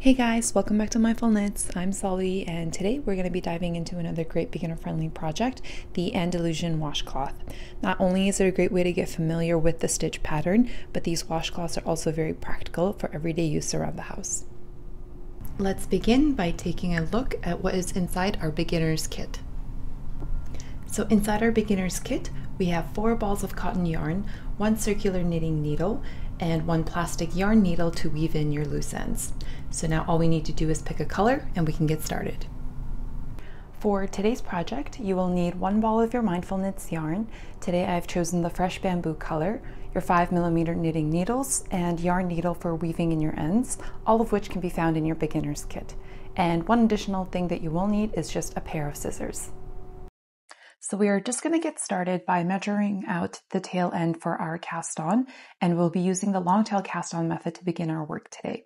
Hey guys, welcome back to Mindful Knits. I'm Solly, and today we're going to be diving into another great beginner-friendly project, the Andalusian washcloth. Not only is it a great way to get familiar with the stitch pattern, but these washcloths are also very practical for everyday use around the house. Let's begin by taking a look at what is inside our beginner's kit. So inside our beginner's kit, we have 4 balls of cotton yarn, 1 circular knitting needle, and 1 plastic yarn needle to weave in your loose ends. So now all we need to do is pick a color and we can get started. For today's project, you will need 1 ball of your Mindful Knits yarn. Today I've chosen the fresh bamboo color, your 5mm knitting needles, and yarn needle for weaving in your ends, all of which can be found in your beginner's kit. And one additional thing that you will need is just a pair of scissors. So we are just going to get started by measuring out the tail end for our cast on, and we'll be using the long tail cast on method to begin our work today.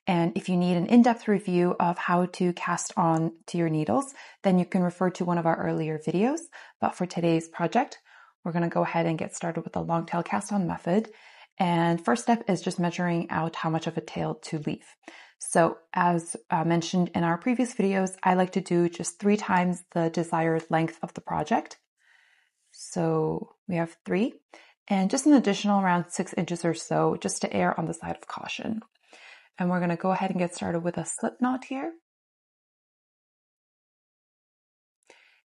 And if you need an in-depth review of how to cast on to your needles, then you can refer to one of our earlier videos. But for today's project, we're going to go ahead and get started with the long tail cast on method. And first step is just measuring out how much of a tail to leave. So as mentioned in our previous videos, I like to do just 3 times the desired length of the project. So we have 3 and just an additional around 6 inches or so just to err on the side of caution. And we're going to go ahead and get started with a slip knot here.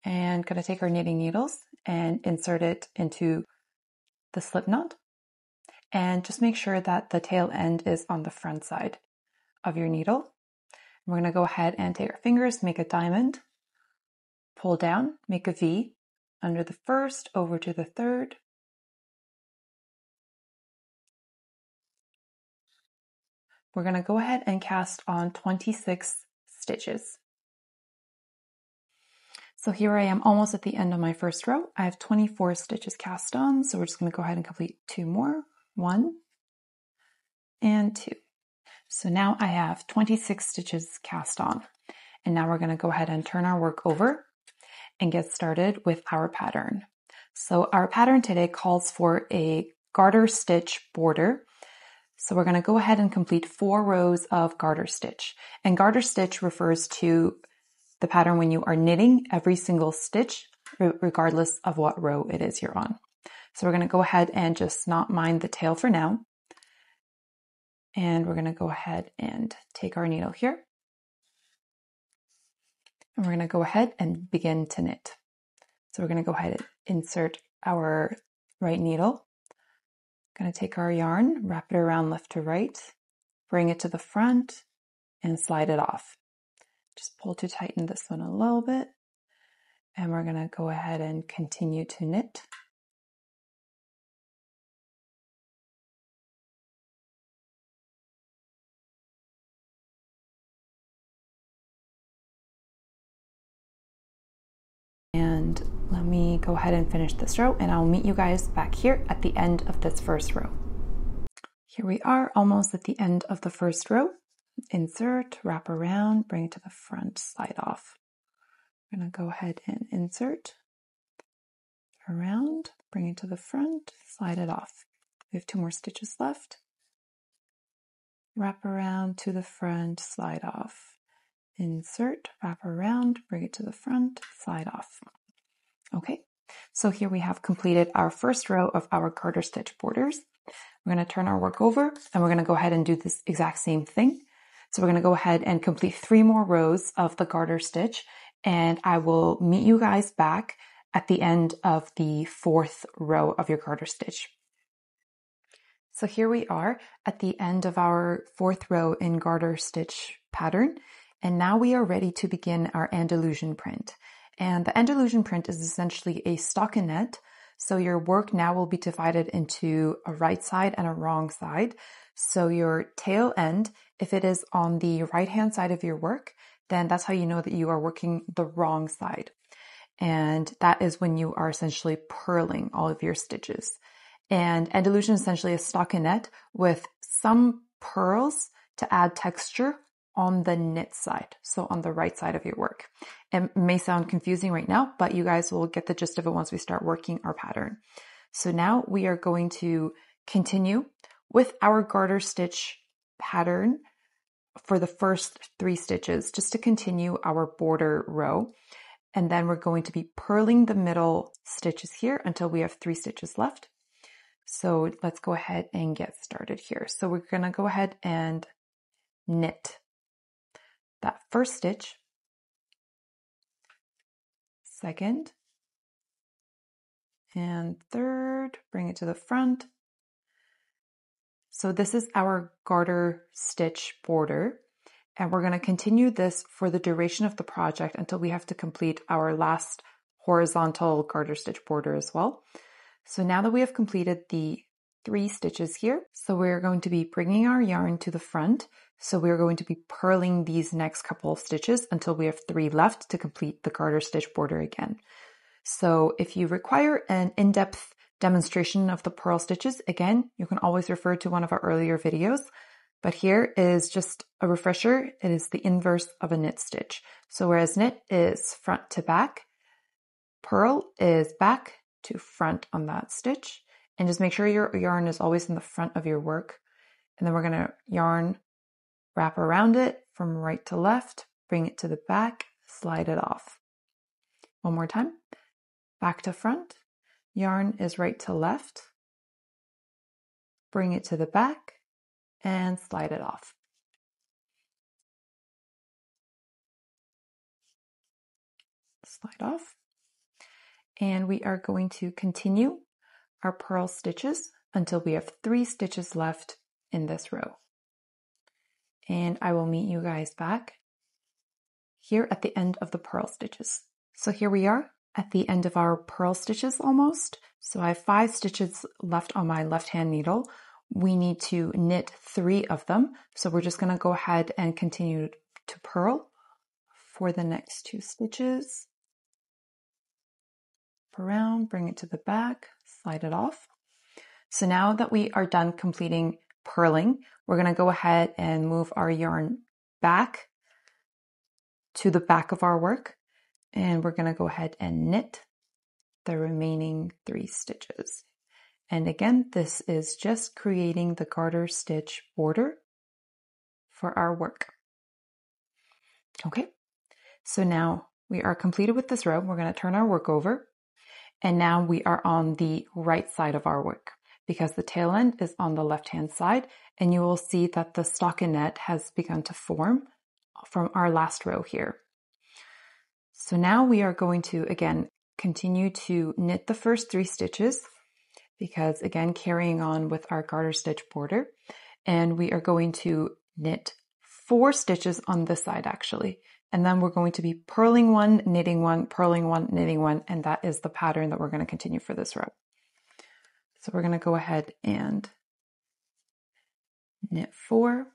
And going to take our knitting needles and insert it into the slip knot. And just make sure that the tail end is on the front side of your needle. We're going to go ahead and take our fingers, make a diamond, pull down, make a V under the first, over to the third. We're going to go ahead and cast on 26 stitches. So here I am almost at the end of my first row. I have 24 stitches cast on, so we're just going to go ahead and complete 2 more, 1 and 2. So now I have 26 stitches cast on, and now we're going to go ahead and turn our work over and get started with our pattern. So our pattern today calls for a garter stitch border. So we're going to go ahead and complete 4 rows of garter stitch. And garter stitch refers to the pattern when you are knitting every single stitch, regardless of what row it is you're on. So we're going to go ahead and just not mind the tail for now. And we're going to go ahead and take our needle here. And we're going to go ahead and begin to knit. So we're going to go ahead and insert our right needle. Going to take our yarn, wrap it around left to right, bring it to the front, and slide it off. Just pull to tighten this one a little bit. And we're going to go ahead and continue to knit. And let me go ahead and finish this row, and I'll meet you guys back here at the end of this first row. Here we are, almost at the end of the first row. Insert, wrap around, bring it to the front, slide off. I'm going to go ahead and insert, around, bring it to the front, slide it off. We have 2 more stitches left. Wrap around to the front, slide off. Insert, wrap around, bring it to the front, slide off. Okay, so here we have completed our first row of our garter stitch borders. We're going to turn our work over and we're going to go ahead and do this exact same thing. So we're going to go ahead and complete 3 more rows of the garter stitch, and I will meet you guys back at the end of the 4th row of your garter stitch. So here we are at the end of our 4th row in garter stitch pattern, and now we are ready to begin our Andalusian print. And the Andalusian print is essentially a stockinette, so your work now will be divided into a right side and a wrong side. So your tail end, if it is on the right hand side of your work, then that's how you know that you are working the wrong side. And that is when you are essentially purling all of your stitches. And Andalusian is essentially a stockinette with some purls to add texture on the knit side, so on the right side of your work. It may sound confusing right now, but you guys will get the gist of it once we start working our pattern. So now we are going to continue with our garter stitch pattern for the first 3 stitches just to continue our border row. And then we're going to be purling the middle stitches here until we have 3 stitches left. So let's go ahead and get started here. So we're going to go ahead and knit that first stitch, second, and third, bring it to the front. So this is our garter stitch border, and we're going to continue this for the duration of the project until we have to complete our last horizontal garter stitch border as well. So now that we have completed the 3 stitches here, so we're going to be bringing our yarn to the front. So we're going to be purling these next couple of stitches until we have 3 left to complete the garter stitch border again. So if you require an in-depth demonstration of the purl stitches, again, you can always refer to one of our earlier videos. But here is just a refresher. It is the inverse of a knit stitch. So whereas knit is front to back, purl is back to front on that stitch. And just make sure your yarn is always in the front of your work. And then we're going to yarn, wrap around it from right to left, bring it to the back, slide it off. One more time. Back to front, yarn is right to left, bring it to the back, and slide it off. Slide off. And we are going to continue our purl stitches until we have 3 stitches left in this row. And I will meet you guys back here at the end of the purl stitches. So here we are at the end of our purl stitches almost. So I have 5 stitches left on my left hand needle. We need to knit 3 of them. So we're just going to go ahead and continue to purl for the next 2 stitches. Around, bring it to the back, slide it off. So now that we are done completing purling, we're going to go ahead and move our yarn back to the back of our work, and we're going to go ahead and knit the remaining 3 stitches. And again, this is just creating the garter stitch border for our work. Okay, so now we are completed with this row. We're going to turn our work over. And now we are on the right side of our work because the tail end is on the left-hand side, and you will see that the stockinette has begun to form from our last row here. So now we are going to, again, continue to knit the first 3 stitches because, again, carrying on with our garter stitch border, and we are going to knit 4 stitches on this side actually. And then we're going to be purling 1, knitting 1, purling 1, knitting 1, and that is the pattern that we're going to continue for this row. So we're going to go ahead and knit 4.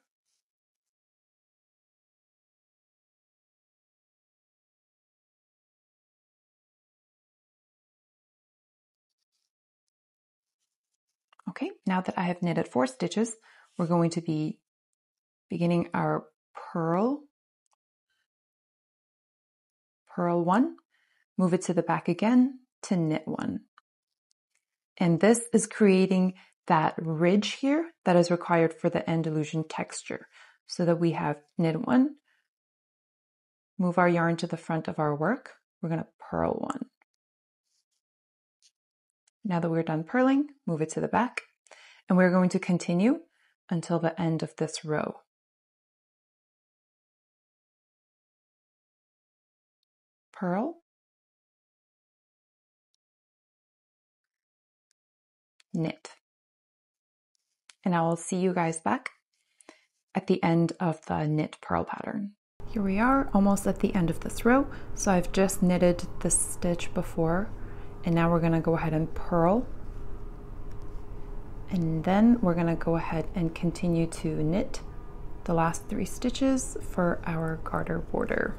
Okay, now that I have knitted 4 stitches, we're going to be beginning our purl 1, move it to the back again to knit 1. And this is creating that ridge here that is required for the Andalusian texture. So that we have knit 1, move our yarn to the front of our work, we're going to purl 1. Now that we're done purling, move it to the back, and we're going to continue until the end of this row. Purl, knit. And I will see you guys back at the end of the knit purl pattern. Here we are, almost at the end of this row. So I've just knitted the stitch before, and now we're going to go ahead and purl. And then we're going to go ahead and continue to knit the last 3 stitches for our garter border.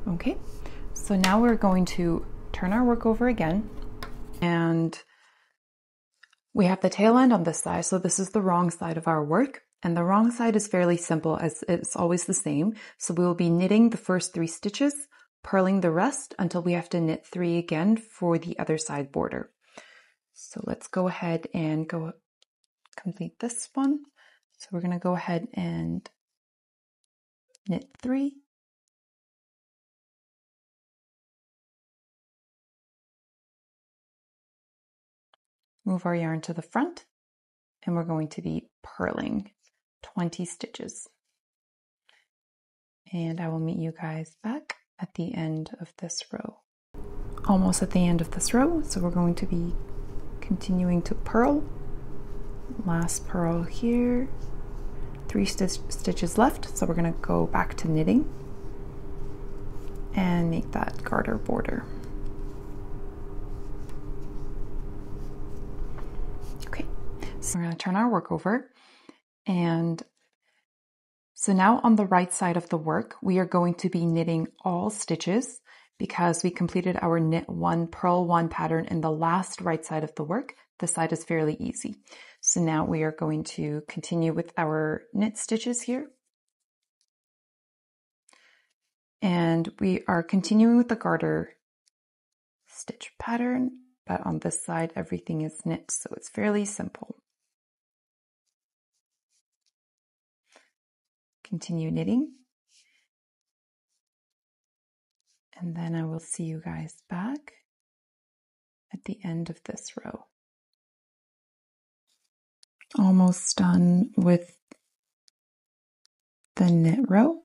Okay, so now we're going to turn our work over again, and we have the tail end on this side, so this is the wrong side of our work, and the wrong side is fairly simple as it's always the same. So we will be knitting the first 3 stitches, purling the rest until we have to knit 3 again for the other side border. So let's go ahead and complete this one. So we're going to go ahead and knit 3. Move our yarn to the front, and we're going to be purling 20 stitches. And I will meet you guys back at the end of this row. Almost at the end of this row, so we're going to be continuing to purl. Last purl here. 3 stitches left, so we're going to go back to knitting and make that garter border. Okay, so we're going to turn our work over, and so now on the right side of the work, we are going to be knitting all stitches because we completed our knit 1, purl 1 pattern in the last right side of the work. This side is fairly easy. So now we are going to continue with our knit stitches here. And we are continuing with the garter stitch pattern, but on this side, everything is knit, so it's fairly simple. Continue knitting. And then I will see you guys back at the end of this row. Almost done with the knit row.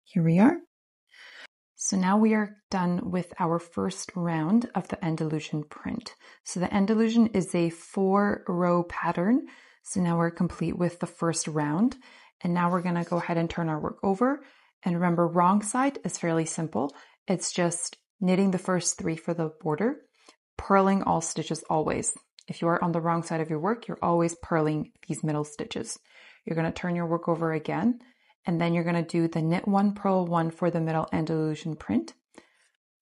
Here we are. So now we are done with our first round of the Andalusian print. So the Andalusian is a 4-row pattern. So now we're complete with the first round. And now we're gonna go ahead and turn our work over. And remember, wrong side is fairly simple. It's just knitting the first 3 for the border, purling all stitches always. If you are on the wrong side of your work, you're always purling these middle stitches. You're gonna turn your work over again, and then you're going to do the knit 1, purl 1 for the middle Andalusian print.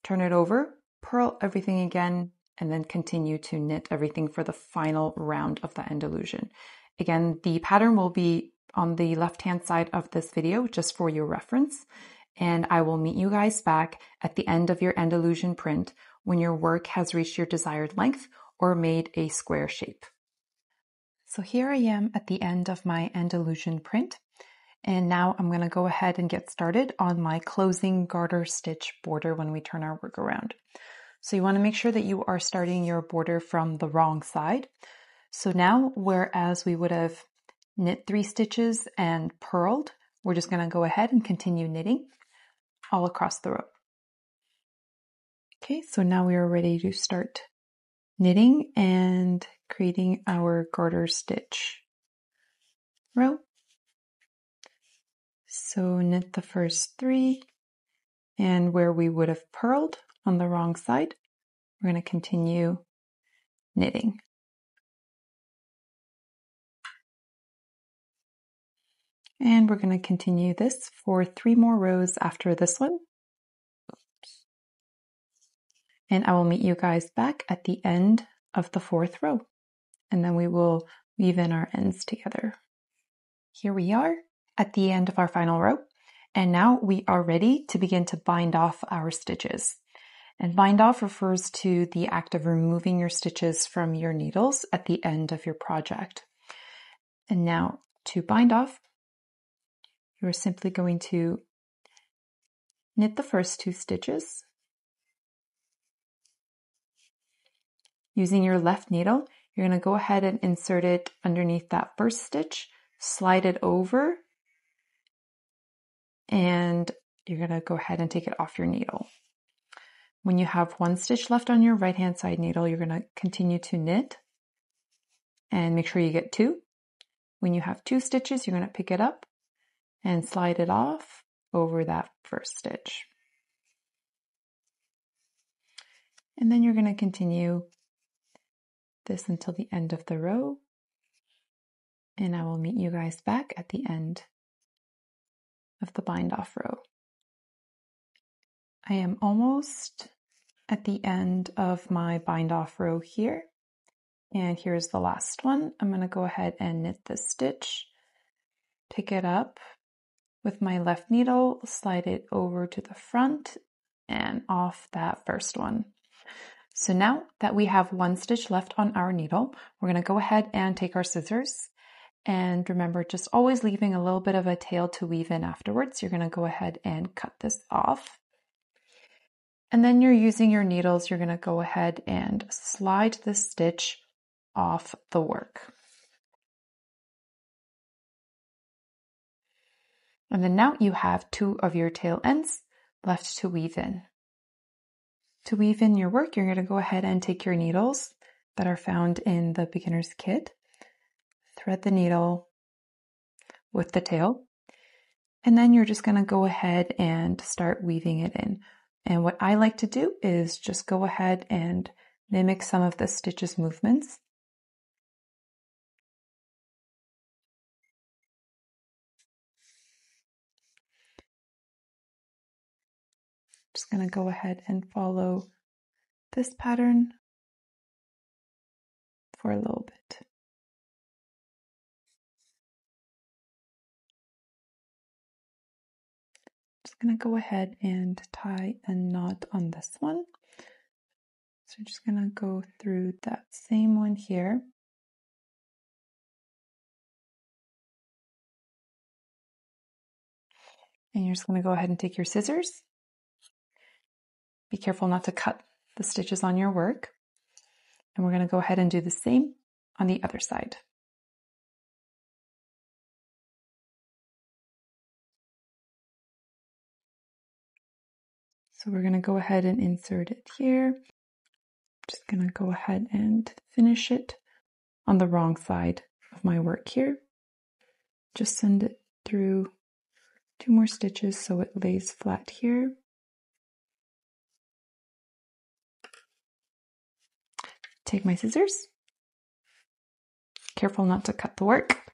Turn it over, purl everything again, and then continue to knit everything for the final round of the Andalusian. Again, the pattern will be on the left-hand side of this video, just for your reference. And I will meet you guys back at the end of your Andalusian print when your work has reached your desired length or made a square shape. So here I am at the end of my Andalusian print. And now I'm going to go ahead and get started on my closing garter stitch border when we turn our work around. So you want to make sure that you are starting your border from the wrong side. So now, whereas we would have knit 3 stitches and purled, we're just going to go ahead and continue knitting all across the row. Okay, so now we are ready to start knitting and creating our garter stitch row. So knit the first 3, and where we would have purled on the wrong side, we're going to continue knitting. And we're going to continue this for 3 more rows after this one. Oops. And I will meet you guys back at the end of the 4th row, and then we will weave in our ends together. Here we are at the end of our final row, and now we are ready to begin to bind off our stitches. And bind off refers to the act of removing your stitches from your needles at the end of your project. And now to bind off, you're simply going to knit the first 2 stitches. Using your left needle, you're going to go ahead and insert it underneath that first stitch, slide it over, and you're going to go ahead and take it off your needle. When you have 1 stitch left on your right-hand side needle, you're going to continue to knit and make sure you get 2. When you have 2 stitches, you're going to pick it up and slide it off over that first stitch. And then you're going to continue this until the end of the row, and I will meet you guys back at the end of the bind off row. I am almost at the end of my bind off row here, and here's the last one. I'm going to go ahead and knit this stitch, pick it up, With my left needle, slide it over to the front and off that first one. So now that we have one stitch left on our needle, we're going to go ahead and take our scissors. And remember, just always leaving a little bit of a tail to weave in afterwards. You're going to go ahead and cut this off. And then you're using your needles, you're going to go ahead and slide the stitch off the work. And then now you have two of your tail ends left to weave in. To weave in your work, you're going to go ahead and take your needles that are found in the beginner's kit, thread the needle with the tail, and then you're just going to go ahead and start weaving it in. And what I like to do is just go ahead and mimic some of the stitches movements. Just going to go ahead and follow this pattern for a little bit. Just going to go ahead and tie a knot on this one. So I'm just going to go through that same one here. And you're just going to go ahead and take your scissors. Be careful not to cut the stitches on your work. And we're going to go ahead and do the same on the other side. So we're going to go ahead and insert it here. Just going to go ahead and finish it on the wrong side of my work here. Just send it through 2 more stitches so it lays flat here. Take my scissors. Careful not to cut the work.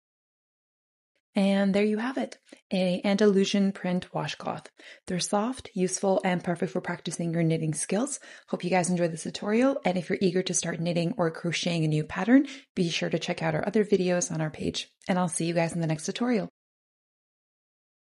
And there you have it, an Andalusian print washcloth. They're soft, useful, and perfect for practicing your knitting skills. Hope you guys enjoyed this tutorial, and if you're eager to start knitting or crocheting a new pattern, be sure to check out our other videos on our page. And I'll see you guys in the next tutorial.